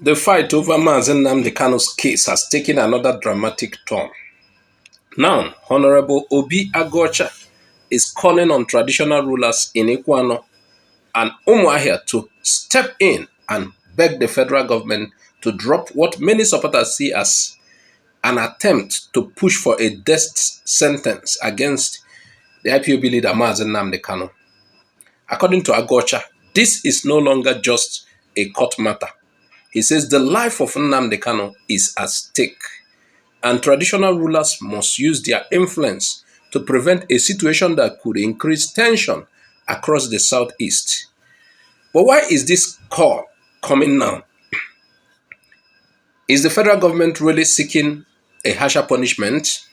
The fight over Nnamdi Kanu's case has taken another dramatic turn. Now, Honorable Obi Aguocha is calling on traditional rulers in Ikwuano and Umuahia to step in and beg the federal government to drop what many supporters see as an attempt to push for a death sentence against the IPOB leader Nnamdi Kanu. According to Aguocha, this is no longer just a court matter. He says the life of Nnamdi Kanu is at stake, and traditional rulers must use their influence to prevent a situation that could increase tension across the southeast. But why is this call coming now? Is the federal government really seeking a harsher punishment?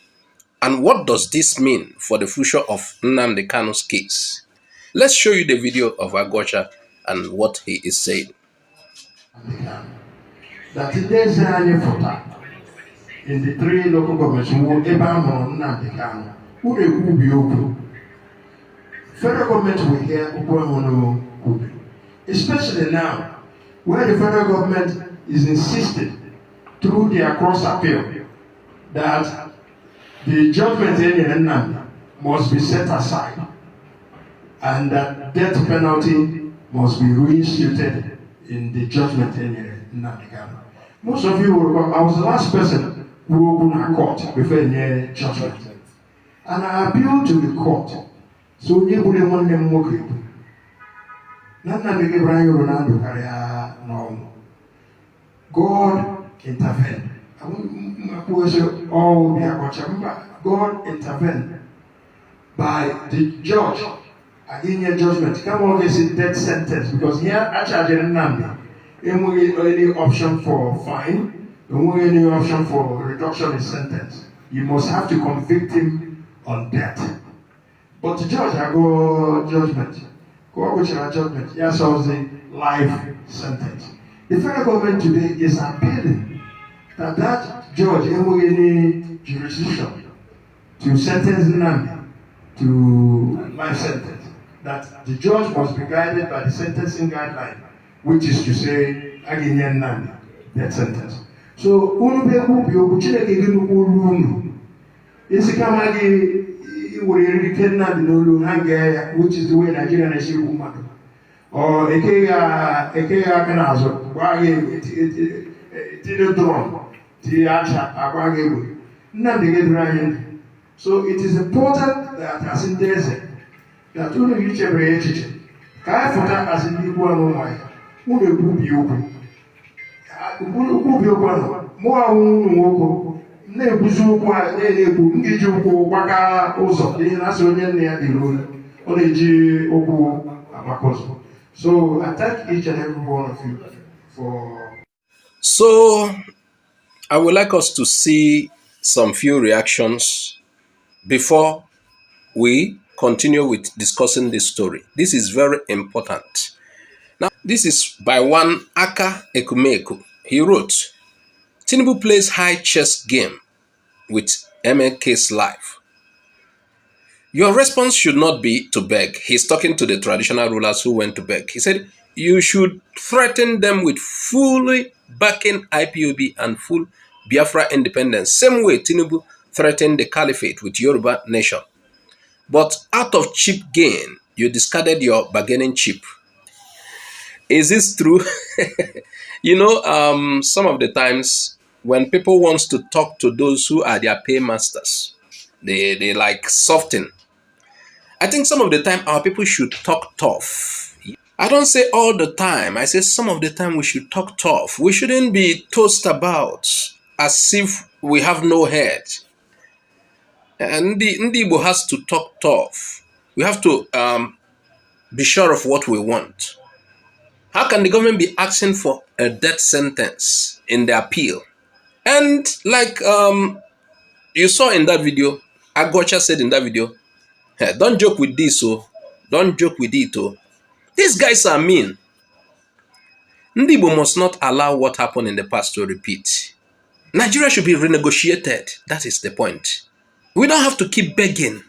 And what does this mean for the future of Nnamdi Kanu's case? Let's show you the video of Aguocha and what he is saying. That today's in the three local governments who Nnamdi Kanu, who they will be open. Federal government will hear especially now, where the federal government is insisting through their cross appeal that the judgment in Nnamdi must be set aside and that death penalty must be reinstated in the judgment in Nnamdi Kanu. Most of you will recall, I was the last person who opened a court before the judgment. And I appealed to the court. So you would want them more. God intervened. God intervened by the judge in your judgment. Come on, this is death sentence because here actually Nnamdi. Any option for fine, any option for reduction in sentence. You must have to convict him on death. But the judge, I go judgment. Go which judgment. Yes, so the life sentence. The federal government today is appealing that judge, any jurisdiction to sentence Nnamdi to life sentence, that the judge must be guided by the sentencing guideline, which is to say, Aginian Nnamdi, death sentence. So, which is the way Nigerian is human. Or Ekea Kanazo, so it is important that as in desert, that only reach every age. As in Ikwuano and Umuahia, who will be open. Who will be open. More Nebuzuka, Ngijuko, Waka, also, the National near the road, Oleji, Oku, Amakoso. So I thank each and every one of you for. So I would like us to see some few reactions before we continue with discussing this story. This is very important. Now, this is by one Aka Ekumeku. He wrote, Tinubu plays high chess game with MK's life. Your response should not be to beg. He's talking to the traditional rulers who went to beg. He said, you should threaten them with fully backing IPOB and full Biafra independence. Same way Tinubu threatened the caliphate with Yoruba nation. But out of cheap gain, you discarded your bargaining chip. Is this true? You know, some of the times when people want to talk to those who are their paymasters, they like soften. I think some of the time our people should talk tough. I don't say all the time. I say some of the time we should talk tough. We shouldn't be tossed about as if we have no head. And the Igbo has to talk tough. We have to be sure of what we want. How can the government be asking for a death sentence in the appeal? And like you saw in that video, Aguocha said in that video, hey, don't joke with this, oh. Don't joke with it, oh. These guys are mean. Igbo must not allow what happened in the past to repeat. Nigeria should be renegotiated. That is the point. We don't have to keep begging.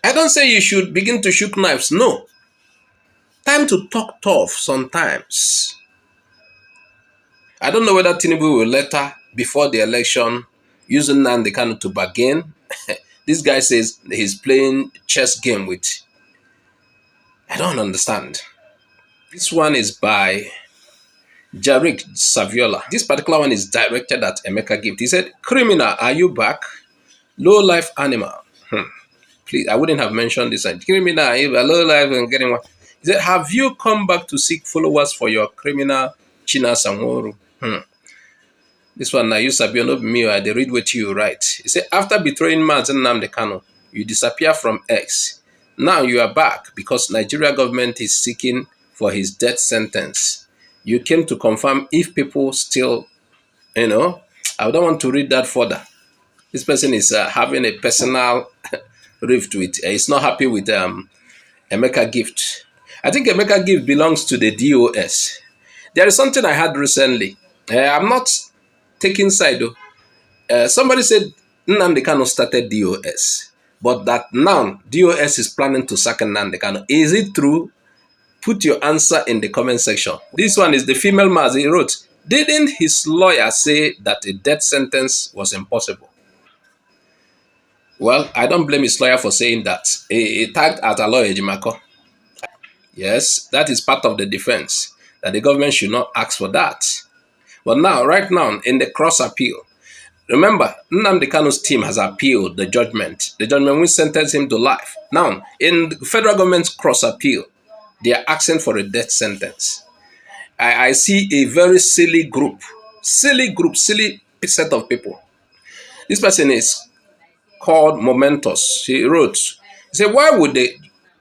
I don't say you should begin to shoot knives. No. Time to talk tough sometimes. I don't know whether Tinubu will later, before the election, use Nnamdi Kanu to bargain. This guy says he's playing chess game with. I don't understand. This one is by Jarek Saviola. This particular one is directed at Emeka Gift. He said, "Criminal, are you back? Low life animal." Please, I wouldn't have mentioned this. Criminal, are you low life and getting one? He said, "Have you come back to seek followers for your criminal China Sanworu?" This one, now you Sabio, not me, they read what you write. He said, "After betraying Mazen Nnamdi Kanu, you disappear from X. Now you are back because Nigeria government is seeking for his death sentence. You came to confirm if people still, I don't want to read that further. This person is having a personal rift with, he's not happy with Emeka Gift. I think Emeka Gift belongs to the DOS. There is something I had recently. I'm not taking side though. Somebody said Nnamdi Kanu started DOS, but that now DOS is planning to sack Nnamdi Kanu. Is it true? Put your answer in the comment section. This one is the female Maz. He wrote, "Didn't his lawyer say that a death sentence was impossible?" Well, I don't blame his lawyer for saying that. He tagged at a lawyer, Ejimako. Yes, that is part of the defense, that the government should not ask for that. But now, right now, in the cross appeal, remember, Nnamdi Kanu's team has appealed the judgment. The judgment which sentenced him to life. Now, in the federal government's cross appeal, they are asking for a death sentence. I see a very silly silly set of people. This person is called Momentous. He wrote, he said, "Why would the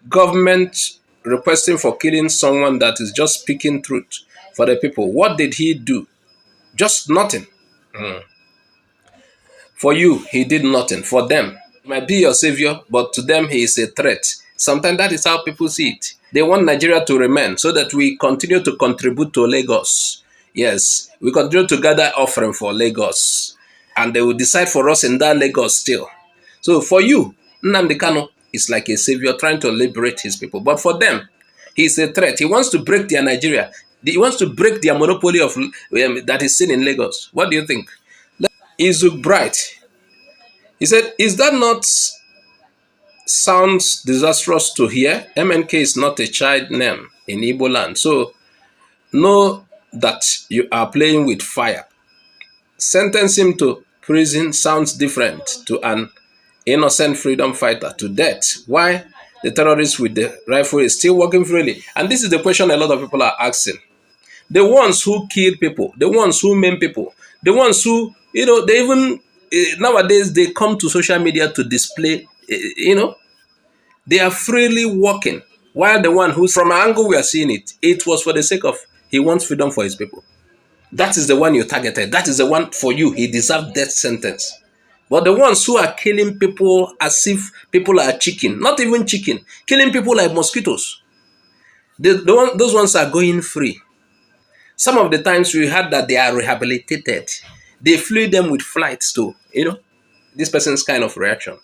government requesting for killing someone that is just speaking truth for the people? What did he do? Just nothing. For you, he did nothing. For them, he might be your savior, but to them, he is a threat." Sometimes that is how people see it. They want Nigeria to remain so that we continue to contribute to Lagos. Yes, we continue to gather offering for Lagos. And they will decide for us in that Lagos still. So for you, Nnamdi Kanu is like a savior trying to liberate his people. But for them, he's a threat. He wants to break their Nigeria. He wants to break their monopoly of that is seen in Lagos. What do you think? Izuk Bright. He said, "Is that not sounds disastrous to hear? MNK is not a child name in Igbo land. So know that you are playing with fire. Sentence him to prison sounds different to an innocent freedom fighter to death. Why the terrorist with the rifle is still working freely?" And this is the question a lot of people are asking. The ones who kill people, the ones who maim people, the ones who, they even, nowadays, they come to social media to display, they are freely walking. While the one who's, from an angle we are seeing it, it was for the sake of, he wants freedom for his people. That is the one you targeted. That is the one for you. He deserved death sentence. But the ones who are killing people as if people are chicken, not even chicken, killing people like mosquitoes, those ones are going free. Some of the times we heard that they are rehabilitated. They flew them with flights to, this person's kind of reaction.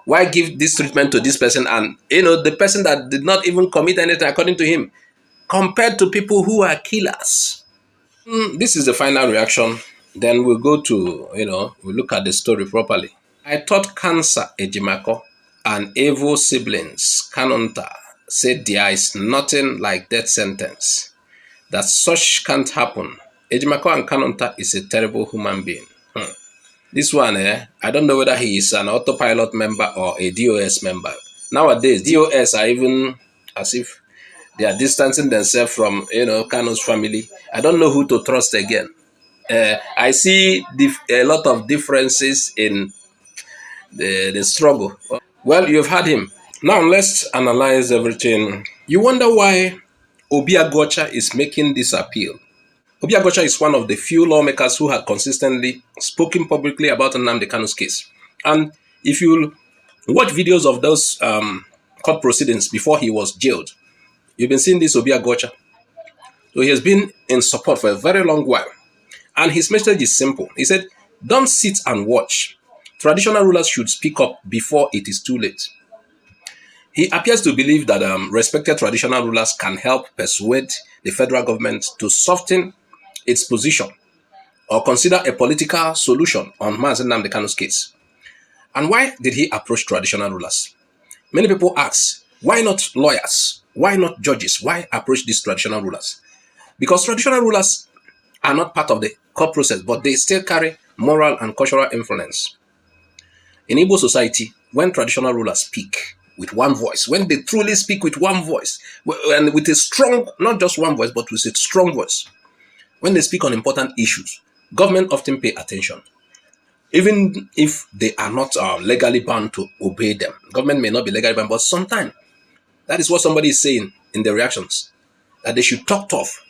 Why give this treatment to this person and, the person that did not even commit anything according to him, compared to people who are killers? This is the final reaction. Then we'll go to, we'll look at the story properly. "I thought cancer, Ejimako, and evil siblings, Kanonta, said there is nothing like death sentence. That such can't happen. Ejimako and Kanonta is a terrible human being." This one, I don't know whether he is an autopilot member or a DOS member. Nowadays, DOS are even as if they are distancing themselves from, Kanu's family. I don't know who to trust again. I see a lot of differences in the struggle. Well, you've had him. Now let's analyze everything. You wonder why Obi Aguocha is making this appeal. Obi Aguocha is one of the few lawmakers who had consistently spoken publicly about Nnamdi Kanu's case. And if you watch videos of those court proceedings before he was jailed, you've been seeing this Obi Aguocha. So he has been in support for a very long while. And his message is simple. He said, "Don't sit and watch. Traditional rulers should speak up before it is too late." He appears to believe that respected traditional rulers can help persuade the federal government to soften its position or consider a political solution on Mazi Nnamdi Kanu's case. And why did he approach traditional rulers? Many people ask, why not lawyers? Why not judges? Why approach these traditional rulers? Because traditional rulers are not part of the court process, but they still carry moral and cultural influence. In Igbo society, when traditional rulers speak with one voice, when they truly speak with one voice, and with a strong, not just one voice, but with a strong voice, when they speak on important issues, government often pay attention. Even if they are not legally bound to obey them. Government may not be legally bound, but sometimes that is what somebody is saying in the reactions, that they should talk tough.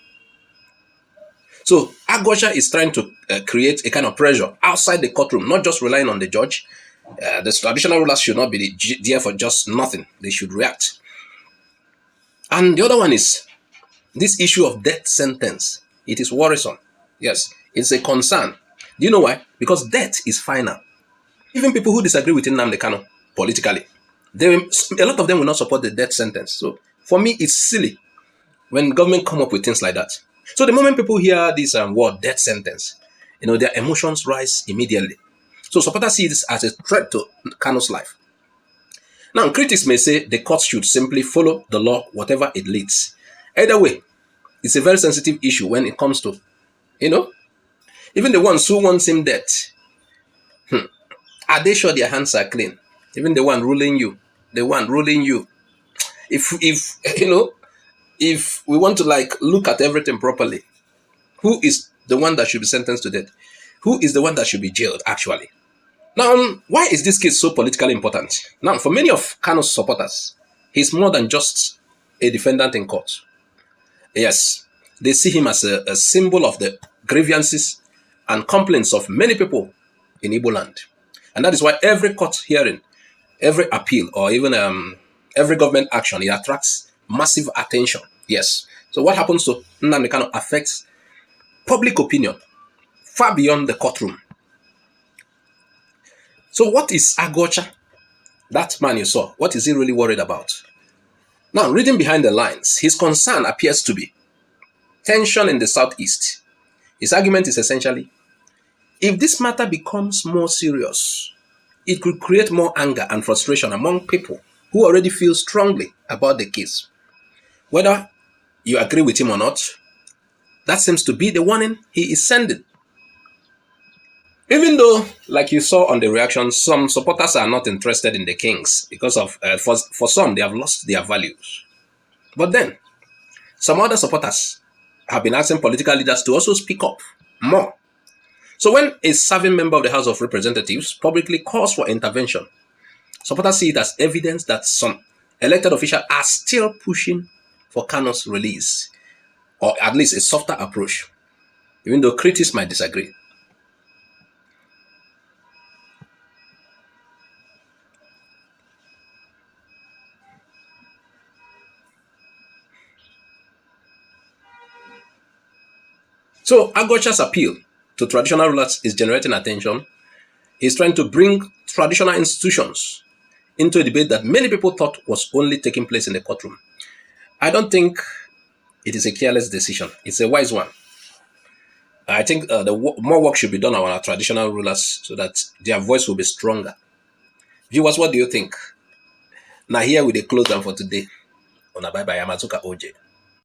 So Aguocha is trying to create a kind of pressure outside the courtroom, not just relying on the judge. The traditional rulers should not be there for just nothing. They should react. And the other one is this issue of death sentence. It is worrisome. Yes, it's a concern. Do you know why? Because death is final. Even people who disagree with Nnamdi Kanu politically, a lot of them will not support the death sentence. So for me, it's silly when government come up with things like that. So the moment people hear this word death sentence, their emotions rise immediately. So supporters see this as a threat to Kanu's life. Now, critics may say the court should simply follow the law, whatever it leads. Either way, it's a very sensitive issue when it comes to, even the ones who want him dead. Are they sure their hands are clean? Even the one ruling you. If we want to look at everything properly, who is the one that should be sentenced to death? Who is the one that should be jailed, actually? Now, why is this case so politically important? Now, for many of Kanu's supporters, he's more than just a defendant in court. Yes, they see him as a symbol of the grievances and complaints of many people in Igbo land. And that is why every court hearing, every appeal, or even every government action, it attracts massive attention. Yes. So what happens to Nnamdi Kanu affects public opinion far beyond the courtroom. So what is Aguocha, that man you saw, what is he really worried about? Now, reading behind the lines, his concern appears to be tension in the southeast. His argument is essentially, if this matter becomes more serious, it could create more anger and frustration among people who already feel strongly about the case. Whether you agree with him or not, that seems to be the warning he is sending. Even though, like you saw on the reactions, some supporters are not interested in the kings because of, for some, they have lost their values. But then, some other supporters have been asking political leaders to also speak up more. So when a serving member of the House of Representatives publicly calls for intervention, supporters see it as evidence that some elected officials are still pushing for Kanu's release, or at least a softer approach, even though critics might disagree. So Aguocha's appeal to traditional rulers is generating attention. He's trying to bring traditional institutions into a debate that many people thought was only taking place in the courtroom. I don't think it is a careless decision. It's a wise one. I think more work should be done on our traditional rulers so that their voice will be stronger. Viewers, what do you think? Now here with the close down for today. Bye bye. I'm Azuka OJ.